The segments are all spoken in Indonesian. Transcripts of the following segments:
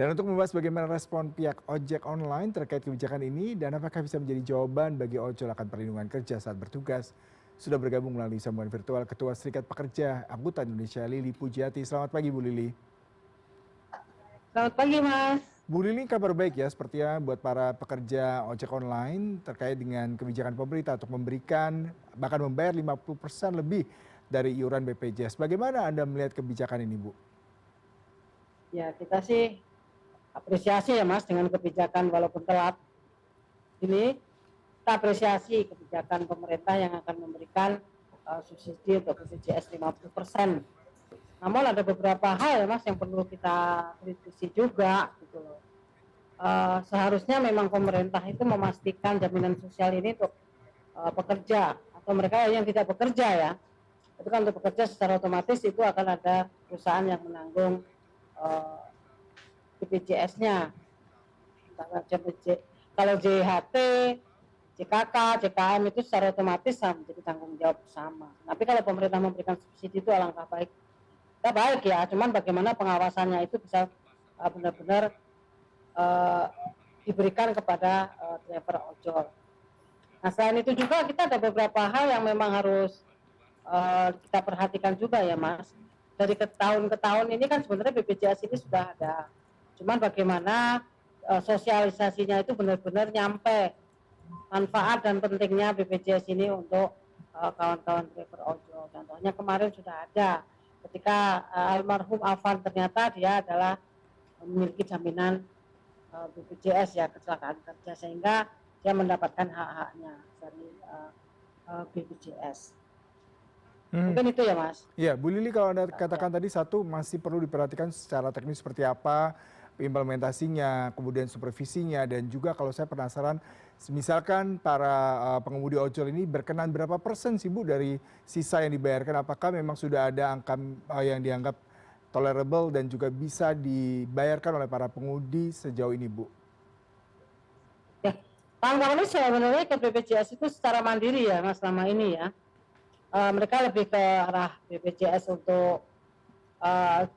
Dan untuk membahas bagaimana respon pihak ojek online terkait kebijakan ini dan apakah bisa menjadi jawaban bagi ojol akan perlindungan kerja saat bertugas, sudah bergabung melalui sambungan virtual Ketua Serikat Pekerja Angkutan Indonesia Lili Pujiati. Selamat pagi Bu Lili. Selamat pagi, Mas. Bu Lili, kabar baik ya sepertinya buat para pekerja ojek online terkait dengan kebijakan pemerintah untuk memberikan bahkan membayar 50% lebih dari iuran BPJS. Bagaimana Anda melihat kebijakan ini, Bu? Ya, kita sih apresiasi ya, Mas, dengan kebijakan walaupun telat. Ini kita apresiasi kebijakan pemerintah yang akan memberikan subsidi untuk BPJS 50%. Namun ada beberapa hal ya, Mas, yang perlu kita kritisi juga gitu loh. Seharusnya memang pemerintah itu memastikan jaminan sosial ini untuk pekerja atau mereka yang tidak bekerja ya. Itu kan untuk bekerja secara otomatis itu akan ada perusahaan yang menanggung BPJS-nya. Kalau JHT, JKK, JKM itu secara otomatis menjadi tanggung jawab bersama. Tapi kalau pemerintah memberikan subsidi itu alangkah baik. Ya baik ya, cuman bagaimana pengawasannya itu bisa benar-benar diberikan kepada driver ojol. Nah selain itu juga kita ada beberapa hal yang memang harus kita perhatikan juga ya Mas. Dari tahun ke tahun ini kan sebenarnya BPJS ini sudah ada. Cuman bagaimana sosialisasinya itu benar-benar nyampe manfaat dan pentingnya BPJS ini untuk kawan-kawan driver ojol. Contohnya kemarin sudah ada ketika almarhum Afan ternyata dia adalah memiliki jaminan BPJS ya kecelakaan kerja sehingga dia mendapatkan hak-haknya dari BPJS. Mungkin itu ya Mas. Ya, Bu Lili kalau Anda katakan tadi satu masih perlu diperhatikan secara teknis seperti apa implementasinya, kemudian supervisinya dan juga kalau saya penasaran misalkan para pengemudi ojol ini berkenan berapa persen sih Bu dari sisa yang dibayarkan, apakah memang sudah ada angka yang dianggap tolerable dan juga bisa dibayarkan oleh para pengemudi sejauh ini Bu? Ya, kawan-kawan ini sebenarnya ke BPJS itu secara mandiri ya Mas selama ini ya. Mereka lebih ke arah BPJS untuk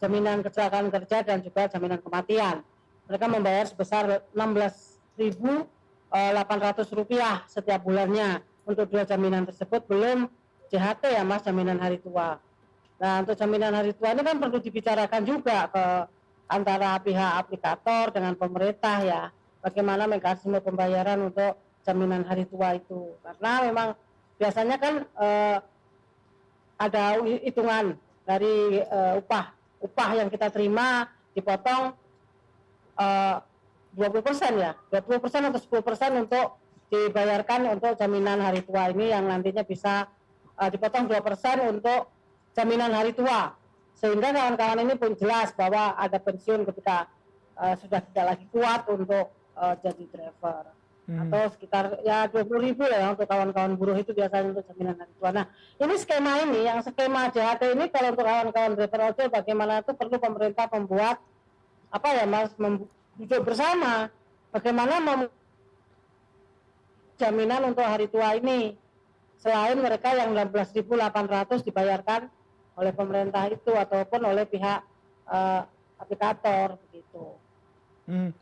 jaminan kecelakaan kerja dan juga jaminan kematian. Mereka membayar sebesar Rp16.800 setiap bulannya untuk dua jaminan tersebut, belum JHT ya Mas, jaminan hari tua. Nah untuk jaminan hari tua ini kan perlu dibicarakan juga ke antara pihak aplikator dengan pemerintah ya, bagaimana mekanisme pembayaran untuk jaminan hari tua itu, karena memang biasanya kan ada hitungan dari upah yang kita terima dipotong 20% ya, 20% atau 10% untuk dibayarkan untuk jaminan hari tua ini yang nantinya bisa dipotong 2% untuk jaminan hari tua, sehingga kawan-kawan ini pun jelas bahwa ada pensiun ketika sudah tidak lagi kuat untuk jadi driver. Atau sekitar ya 20.000 ya untuk kawan-kawan buruh itu biasanya untuk jaminan hari tua. Nah ini skema ini, yang skema JHT ini kalau untuk kawan-kawan driver ojol bagaimana itu perlu pemerintah membuat apa ya Mas, duduk bersama bagaimana jaminan untuk hari tua ini selain mereka yang 16.800 dibayarkan oleh pemerintah itu ataupun oleh pihak aplikator begitu.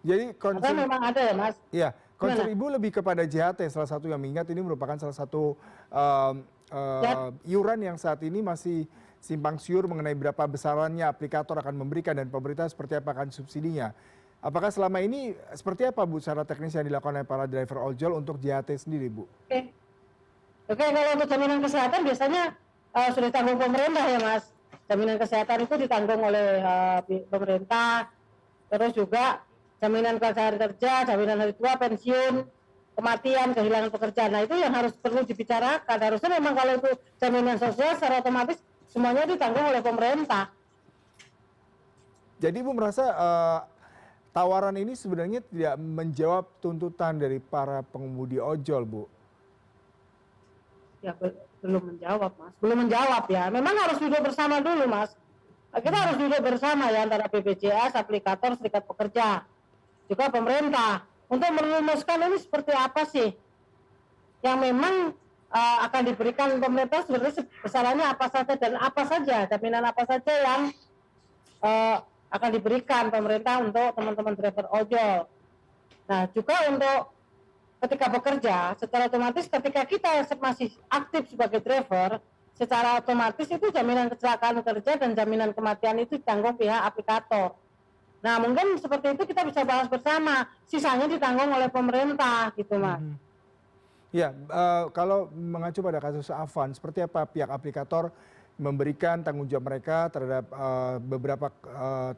Jadi Karena memang ada ya Mas. Iya, concern Ibu lebih kepada JHT salah satu yang mengingat ini merupakan salah satu iuran yang saat ini masih simpang siur mengenai berapa besarannya aplikator akan memberikan dan pemerintah seperti apa akan subsidinya. Apakah selama ini seperti apa Bu secara teknis yang dilakukan oleh para driver ojol untuk JHT sendiri Bu? Oke, kalau untuk jaminan kesehatan biasanya sudah ditanggung pemerintah ya Mas. Jaminan kesehatan itu ditanggung oleh pemerintah, terus juga jaminan hari kerja, jaminan hari tua, pensiun, kematian, kehilangan pekerjaan. Nah itu yang harus perlu dibicarakan. Harusnya memang kalau itu jaminan sosial secara otomatis semuanya ditanggung oleh pemerintah. Jadi Ibu merasa tawaran ini sebenarnya tidak menjawab tuntutan dari para pengemudi ojol Bu? Ya belum menjawab Mas, belum menjawab ya. Memang harus duduk bersama dulu Mas. Kita harus duduk bersama ya antara BPJS, aplikator, serikat pekerja, juga pemerintah untuk merumuskan ini seperti apa sih yang memang akan diberikan pemerintah, sebenarnya besarannya apa saja dan apa saja jaminan apa saja yang akan diberikan pemerintah untuk teman-teman driver ojol. Nah, juga untuk ketika bekerja, secara otomatis ketika kita masih aktif sebagai driver, secara otomatis itu jaminan kecelakaan kerja dan jaminan kematian itu ditanggung pihak aplikator. Nah, mungkin seperti itu kita bisa bahas bersama, sisanya ditanggung oleh pemerintah gitu, Mas. Ya, kalau mengacu pada kasus Afan, seperti apa pihak aplikator memberikan tanggung jawab mereka terhadap beberapa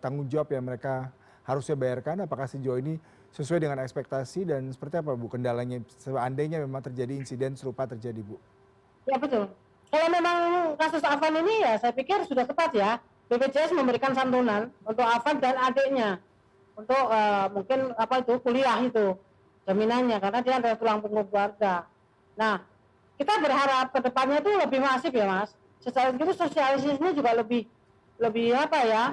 tanggung jawab yang mereka harusnya bayarkan? Apakah sejauh ini sesuai dengan ekspektasi dan seperti apa Bu kendalanya seandainya memang terjadi insiden serupa terjadi Bu? Ya betul. Kalau memang kasus Afan ini ya saya pikir sudah tepat ya. BPJS memberikan santunan untuk Afan dan adiknya untuk mungkin apa itu kuliah itu jaminannya karena dia adalah tulang punggung keluarga. Nah, kita berharap ke depannya itu lebih masif ya Mas. Secara itu sosialisasinya juga lebih apa ya?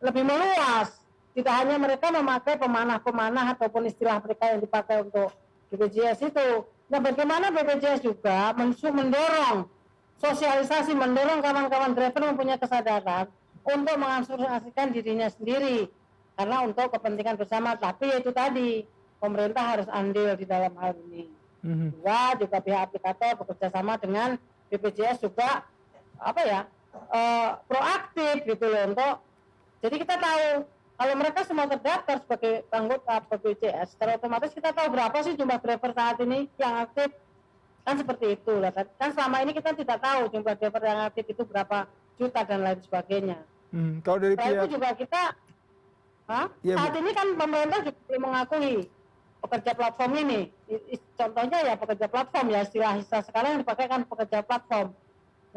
Lebih meluas. Tidak hanya mereka memakai pemanah-pemanah ataupun istilah mereka yang dipakai untuk BPJS itu. Nah, bagaimana BPJS juga mendorong sosialisasi, mendorong kawan-kawan driver mempunyai kesadaran untuk mengasuransikan dirinya sendiri karena untuk kepentingan bersama. Tapi itu tadi pemerintah harus andil di dalam hal ini. Dua, juga pihak aplikator bekerja sama dengan BPJS juga apa ya proaktif gitu loh untuk jadi kita tahu kalau mereka semua terdaftar sebagai anggota BPJS, secara otomatis kita tahu berapa sih jumlah driver saat ini yang aktif kan seperti itu lah. Kan selama ini kita tidak tahu jumlah driver yang aktif itu berapa juta dan lain sebagainya. Kalau dari pihak itu juga kita ya, saat ini kan pemerintah juga belum mengakui pekerja platform ini. Contohnya ya pekerja platform ya istilah sekarang yang dipakai kan pekerja platform.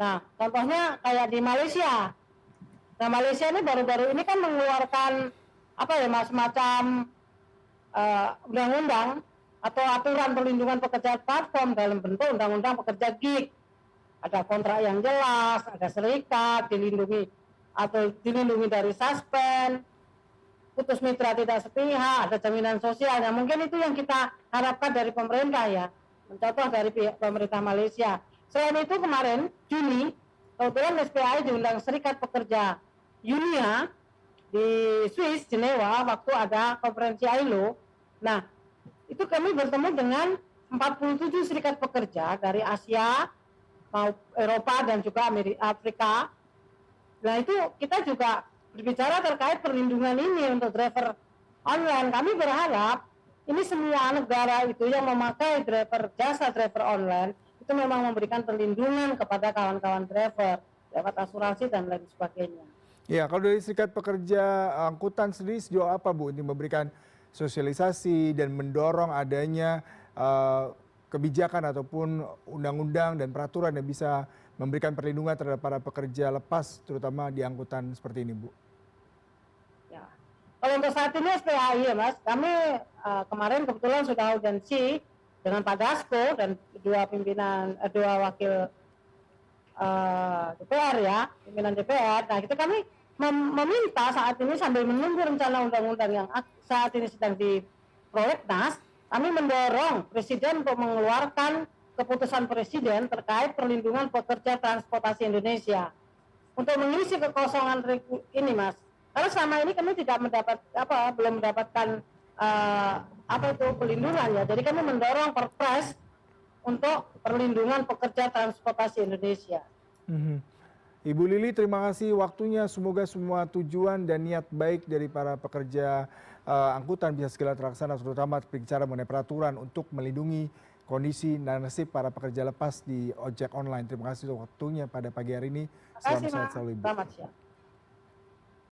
Nah contohnya kayak di Malaysia. Nah Malaysia ini baru-baru ini kan mengeluarkan apa ya mas semacam undang-undang atau aturan perlindungan pekerja platform dalam bentuk undang-undang pekerja gig. Ada kontrak yang jelas, ada serikat, dilindungi atau dilindungi dari suspend, putus mitra tidak sepihak, ada jaminan sosial. Nah, mungkin itu yang kita harapkan dari pemerintah ya, mencontoh dari pihak pemerintah Malaysia. Selain itu kemarin Juni, kebetulan SPAI diundang Serikat Pekerja Unia di Swiss, Jenewa, waktu ada konferensi ILO. Nah, itu kami bertemu dengan 47 serikat pekerja dari Asia, Eropa dan juga Afrika. Nah, itu kita juga berbicara terkait perlindungan ini untuk driver online. Kami berharap ini semua negara itu yang memakai jasa driver online itu memang memberikan perlindungan kepada kawan-kawan driver lewat asuransi dan lain sebagainya. Ya, kalau dari serikat pekerja angkutan sendiri sejauh apa Bu untuk memberikan sosialisasi dan mendorong adanya kebijakan ataupun undang-undang dan peraturan yang bisa memberikan perlindungan terhadap para pekerja lepas terutama di angkutan seperti ini Bu? Ya. Kalau untuk saat ini SPAI ya Mas, kami kemarin kebetulan sudah audiensi dengan Pak Dasko dan dua wakil DPR ya, pimpinan DPR. Nah itu kami meminta saat ini sambil menunggu rencana undang-undang yang saat ini sedang di prolegnas, kami mendorong Presiden untuk mengeluarkan keputusan Presiden terkait perlindungan pekerja transportasi Indonesia untuk mengisi kekosongan ini Mas. Karena selama ini kami tidak belum mendapatkan pelindungan ya. Jadi kami mendorong Perpres untuk perlindungan pekerja transportasi Indonesia. Ibu Lili, terima kasih waktunya. Semoga semua tujuan dan niat baik dari para pekerja angkutan bisa segera terlaksana, terutama bicara mengenai peraturan untuk melindungi kondisi dan nasib para pekerja lepas di ojek online. Terima kasih untuk waktunya pada pagi hari ini. Terima kasih, Selamat siang selalu Ibu. Selamat siang.